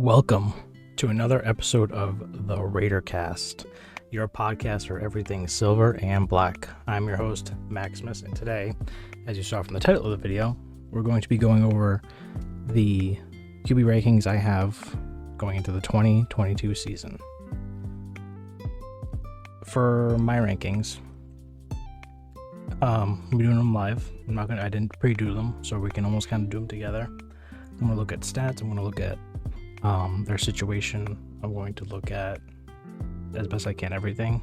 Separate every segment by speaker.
Speaker 1: Welcome to another episode of the Raidercast, your podcast for everything silver and black. I'm your host, Maximus, and today, as you saw from the title of the video, we're going to be going over the QB rankings I have going into the 2022 season. For my rankings, we're doing them live. I didn't pre-do them, so we can almost kind of do them together. I'm going to look at stats. I'm going to look at their situation. I'm going to look at, as best I can, everything.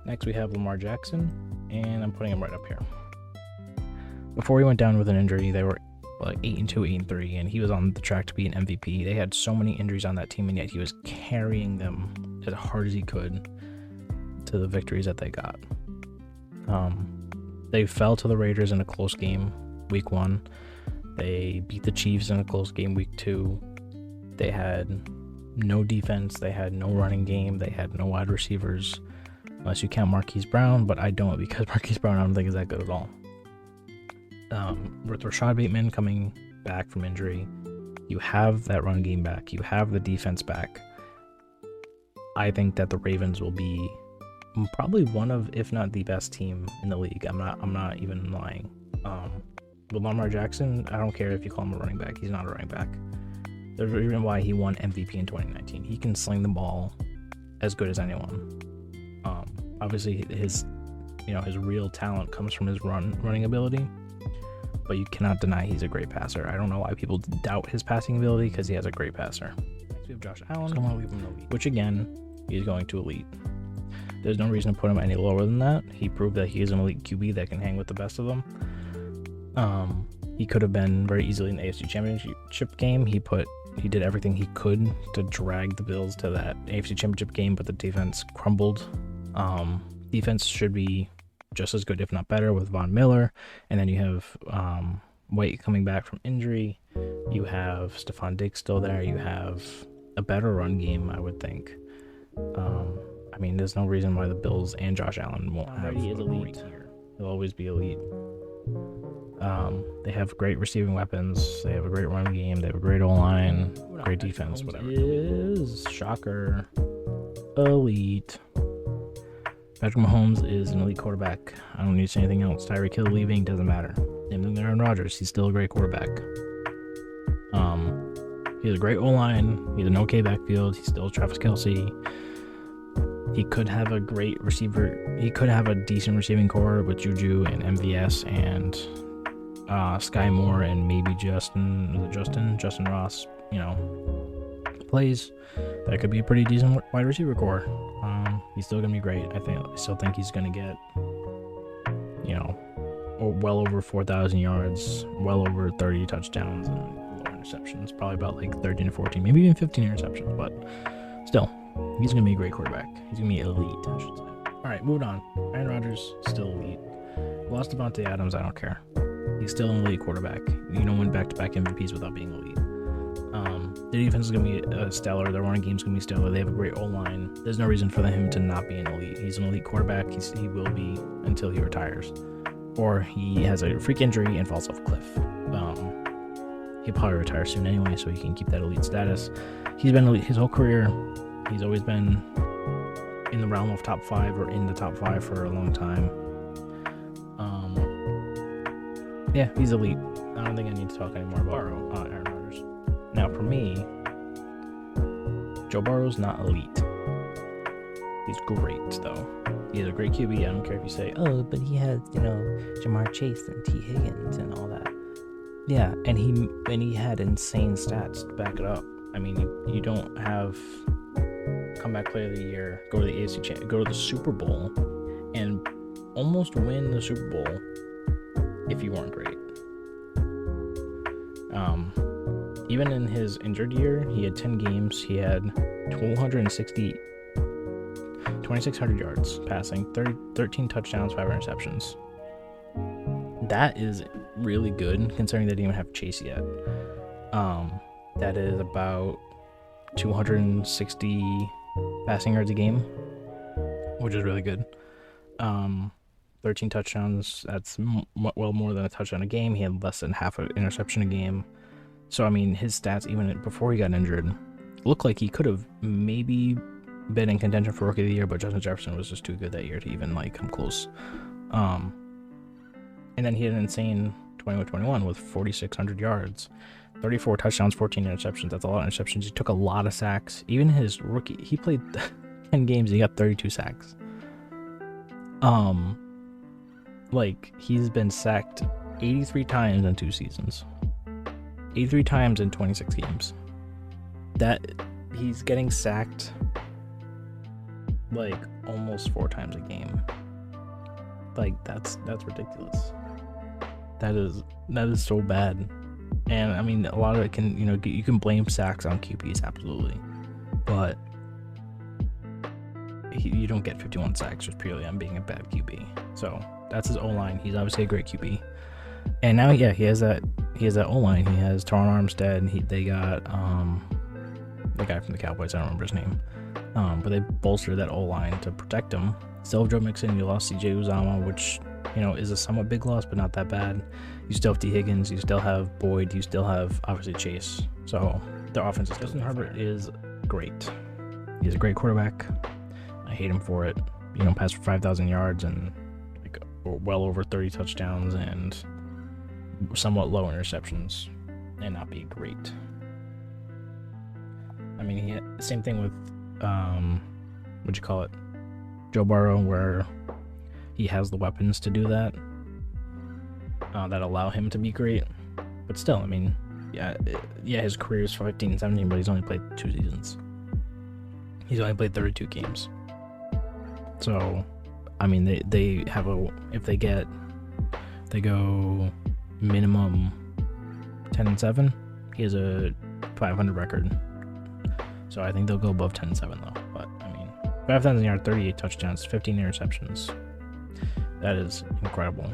Speaker 1: Next we have Lamar Jackson, and I'm putting him right up here. Before he went down with an injury, they were like 8-2, 8-3, and he was on the track to be an MVP. They had so many injuries on that team, and yet he was carrying them as hard as he could to the victories that they got. They fell to the Raiders in a close game week 1. They beat the Chiefs in a close game week 2. They had no defense. They had no running game. They had no wide receivers, unless you count Marquise Brown, but I don't, because Marquise Brown I don't think is that good at all. With Rashad Bateman coming back from injury, you have that run game back. You have the defense back. I think that the Ravens will be probably one of, if not the best team in the league. I'm not even lying. With Lamar Jackson, I don't care if you call him a running back. He's not a running back. There's a reason why he won MVP in 2019. He can sling the ball as good as anyone. Obviously his real talent comes from his running ability, but you cannot deny he's a great passer. I don't know why people doubt his passing ability, because he has a great passer. Next we have Josh Allen, so I'm gonna leave him elite, which again, he's going to elite. There's no reason to put him any lower than that. He proved that he is an elite QB that can hang with the best of them. He could have been very easily in the AFC Championship game. He did everything he could to drag the Bills to that AFC Championship game, but the defense crumbled. Defense should be just as good, if not better, with Von Miller. And then you have White coming back from injury. You have Stephon Diggs still there. You have a better run game, I would think. There's no reason why the Bills and Josh Allen won't have a elite here. He'll always be elite. They have great receiving weapons. They have a great run game. They have a great O-line, great defense, whatever. Is shocker elite. Patrick Mahomes is an elite quarterback. I don't need to say anything else. Tyreek Hill leaving doesn't matter. Same thing with Aaron Rodgers. He's still a great quarterback. He has a great O-line. He's an okay backfield. He's still Travis Kelce. He could have a great receiver. He could have a decent receiving core with Juju and MVS and Sky Moore and maybe Justin Ross, plays. That could be a pretty decent wide receiver core. He's still gonna be great. I still think he's gonna get, well over 4,000 yards, well over 30 touchdowns and low interceptions. Probably about like 13 to 14, maybe even 15 interceptions. But still, he's gonna be a great quarterback. He's gonna be elite, I should say. All right, moving on. Aaron Rodgers still elite. Lost Devontae Adams. I don't care. He's still an elite quarterback. You don't win back-to-back MVPs without being elite. Their defense is going to be stellar. Their running game is going to be stellar. They have a great O-line. There's no reason for him to not be an elite. He's an elite quarterback. He will be until he retires. Or he has a freak injury and falls off a cliff. He'll probably retire soon anyway, so he can keep that elite status. He's been elite his whole career. He's always been in the realm of top 5 or in the top 5 for a long time. Yeah, he's elite. I don't think I need to talk anymore about Aaron Rodgers. Now, for me, Joe Burrow's not elite. He's great, though. He's a great QB. I don't care if you say, oh, but he has, Jamar Chase and T. Higgins and all that. Yeah, and he had insane stats to back it up. You don't have comeback player of the year, go to the AFC, go to the Super Bowl, and almost win the Super Bowl if you weren't great. Even in his injured year, he had 10 games. He had 2,600 yards passing, 13 touchdowns, 5 interceptions. That is really good, considering they didn't even have Chase yet. That is about 260 passing yards a game, which is really good. 13 touchdowns, that's well more than a touchdown a game. He had less than half an interception a game. So I mean, his stats even before he got injured looked like he could have maybe been in contention for Rookie of the Year, but Justin Jefferson was just too good that year to even like come close. And then he had an insane 21 with 4,600 yards, 34 touchdowns, 14 interceptions. That's a lot of interceptions. He took a lot of sacks. Even his rookie, he played 10 games. He got 32 sacks. Like he's been sacked 83 times in 2 seasons. 83 times in 26 games. That he's getting sacked like almost 4 times a game. Like that's ridiculous. That is so bad. And I mean, a lot of it can, you can blame sacks on QBs, absolutely, but you don't get 51 sacks just purely on being a bad QB. So that's his O-line. He's obviously a great QB. And now, yeah, he has that O-line. He has Teron Armstead. They got the guy from the Cowboys. I don't remember his name. But they bolstered that O-line to protect him. Still have Joe Mixon. You lost CJ Uzomah, which is a somewhat big loss, but not that bad. You still have T. Higgins. You still have Boyd. You still have obviously Chase. So their offense is Justin Herbert is great. He's a great quarterback. I hate him for it. Passed for 5,000 yards and like well over 30 touchdowns and somewhat low interceptions and not be great. I mean, same thing with Joe Burrow, where he has the weapons to do that that allow him to be great. But still, I mean, yeah, his career is 15-17, but he's only played 2 seasons. He's only played 32 games. So, I mean, they go minimum 10-7. He has a 500 record. So I think they'll go above 10-7 though. But I mean, 5,000 yards, 38 touchdowns, 15 interceptions. That is incredible.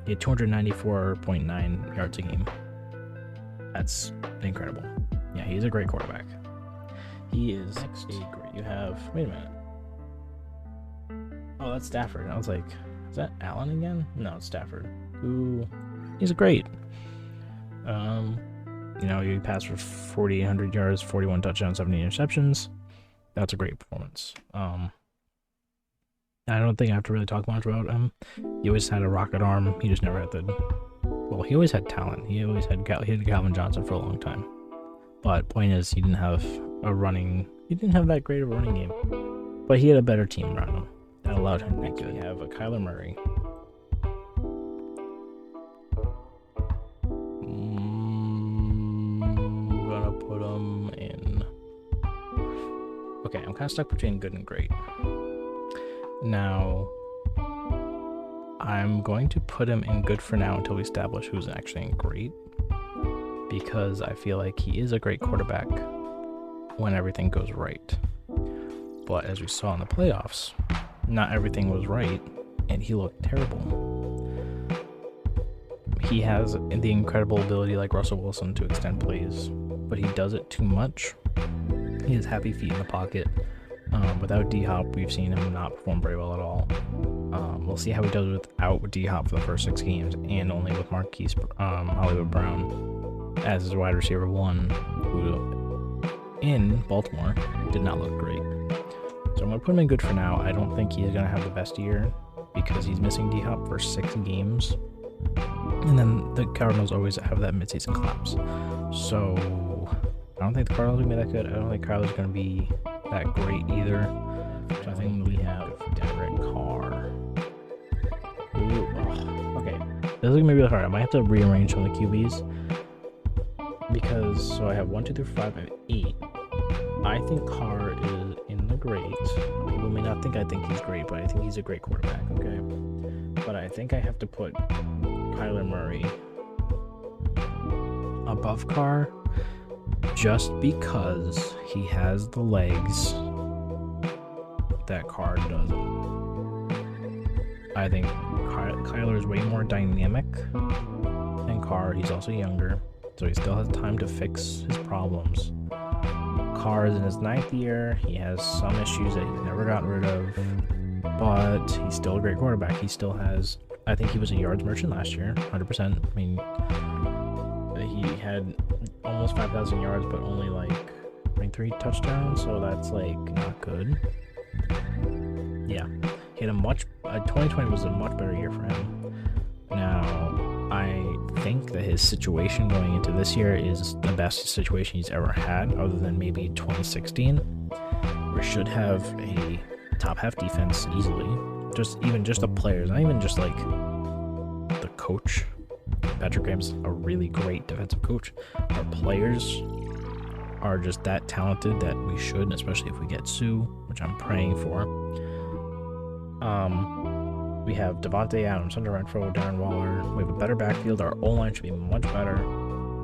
Speaker 1: He had 294.9 yards a game. That's incredible. Yeah, he's a great quarterback. He is great. You have, wait a minute. Oh, that's Stafford. I was like, is that Allen again? No, it's Stafford. Ooh, he's great. He passed for 4,800 yards, 41 touchdowns, 70 interceptions. That's a great performance. I don't think I have to really talk much about him. He always had a rocket arm. He just never had he always had talent. He had Calvin Johnson for a long time. But point is, he didn't have that great of a running game. But he had a better team around him that allowed him to do it. You have a Kyler Murray. I'm gonna put him in. Okay, I'm kind of stuck between good and great. Now, I'm going to put him in good for now until we establish who's actually in great, because I feel like he is a great quarterback when everything goes right. But as we saw in the playoffs, not everything was right, and he looked terrible. He has the incredible ability, like Russell Wilson, to extend plays, but he does it too much. He has happy feet in the pocket. Without D-Hop, we've seen him not perform very well at all. We'll see how he does without D-Hop for the first 6 games, and only with Marquise Hollywood Brown as his wide receiver 1, who in Baltimore did not look great. So I'm going to put him in good for now. I don't think he's going to have the best year because he's missing D-Hop for 6 games. And then the Cardinals always have that midseason collapse. So I don't think the Cardinals are going to be that good. I don't think Kyler's going to be that great either. So I think we have Derek Carr. Ooh, okay. This is going to be really hard. I might have to rearrange some of the QBs. Because, so I have 1, 2, 3, 4, 5, I have 8. I think Carr is in the great. People may not think I think he's great, but I think he's a great quarterback, okay? But I think I have to put Kyler Murray above Carr just because he has the legs that Carr doesn't. I think Kyler is way more dynamic than Carr. He's also younger, so he still has time to fix his problems. Carr is in his 9th year. He has some issues that he's never gotten rid of, but he's still a great quarterback. He still has, I think he was a yards merchant last year, 100%. I mean, He had almost 5,000 yards, but only like 23 touchdowns, so that's like not good. Yeah, he had 2020 was a much better year for him. Now, I think that his situation going into this year is the best situation he's ever had, other than maybe 2016. We should have a top half defense easily. Just the players, not even just like the coach. Patrick Graham's a really great defensive coach. Our players are just that talented that we should, especially if we get Sue, which I'm praying for. We have Devontae Adams, Hunter Renfrow, Darren Waller. We have a better backfield. Our O-line should be much better.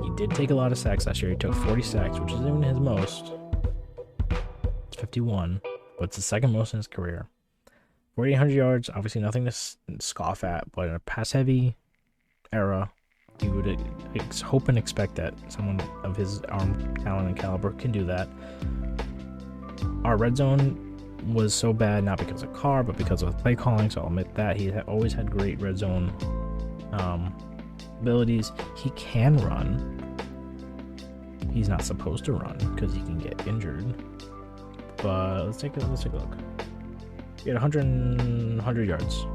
Speaker 1: He did take a lot of sacks last year. He took 40 sacks, which isn't even his most. It's 51, but it's the second most in his career. 4,800 yards, obviously nothing to scoff at, but in a pass-heavy era, you would hope and expect that someone of his arm talent and caliber can do that. Our red zone was so bad, not because of Carr, but because of play calling, so I'll admit that. He always had great red zone abilities. He can run. He's not supposed to run because he can get injured. But let's take a look. He had 100 yards,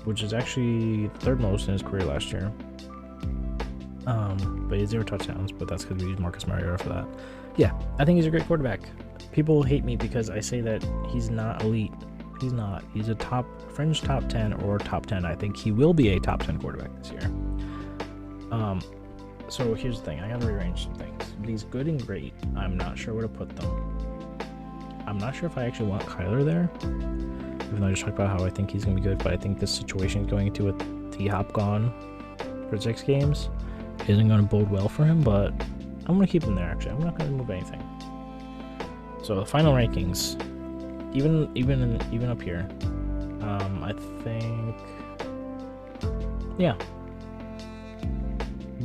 Speaker 1: which is actually third most in his career last year. But he had 0 touchdowns, but that's because we used Marcus Mariota for that. Yeah, I think he's a great quarterback. People hate me because I say that he's not elite. He's not. He's a fringe top 10 or top 10. I think he will be a top 10 quarterback this year. So here's the thing. I gotta rearrange some things. These good and great, I'm not sure where to put them. I'm not sure if I actually want Kyler there, even though I just talked about how I think he's going to be good, but I think this situation going into with T-Hop gone for 6 games isn't going to bode well for him, but I'm going to keep him there, actually. I'm not going to remove anything. So the final rankings, even up here, I think, yeah,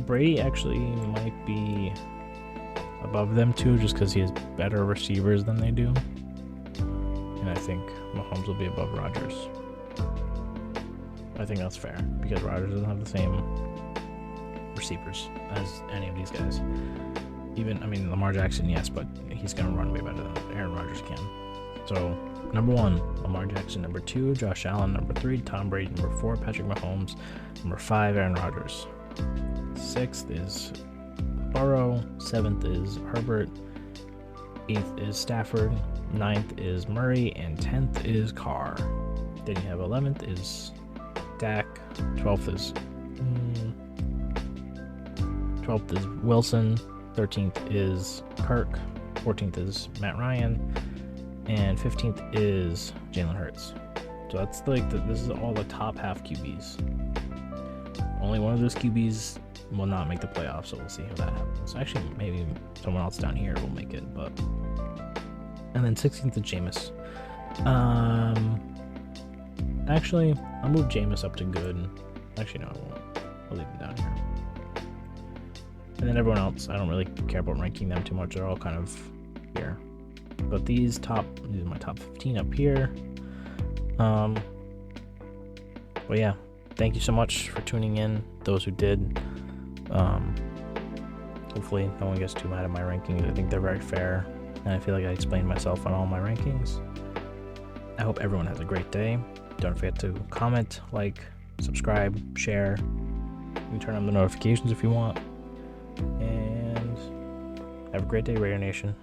Speaker 1: Brady actually might be above them too, just because he has better receivers than they do. And I think Mahomes will be above Rodgers. I think that's fair, because Rodgers doesn't have the same receivers as any of these guys. Lamar Jackson, yes, but he's going to run way better than Aaron Rodgers can. So, number 1, Lamar Jackson. Number 2, Josh Allen. Number 3, Tom Brady. Number 4, Patrick Mahomes. Number 5, Aaron Rodgers. 6th is Burrow. 7th is Herbert. 8th is Stafford. 9th is Murray. And 10th is Carr. Then you have 11th is Dak. 12th is Wilson. 13th is Kirk. 14th is Matt Ryan. And 15th is Jalen Hurts. So that's like this is all the top half QBs. Only one of those QBs will not make the playoffs, so we'll see how that happens. Actually, maybe someone else down here will make it, but. And then 16th is Jameis. Actually, I'll move Jameis up to good. Actually, no, I won't. I'll leave him down here. And then everyone else, I don't really care about ranking them too much. They're all kind of here. But these are my top 15 up here. But yeah, thank you so much for tuning in, those who did. Hopefully no one gets too mad at my rankings. I think they're very fair, and I feel like I explained myself on all my rankings. I hope everyone has a great day. Don't forget to comment, like, subscribe, share. You can turn on the notifications if you want. And have a great day, Raider Nation.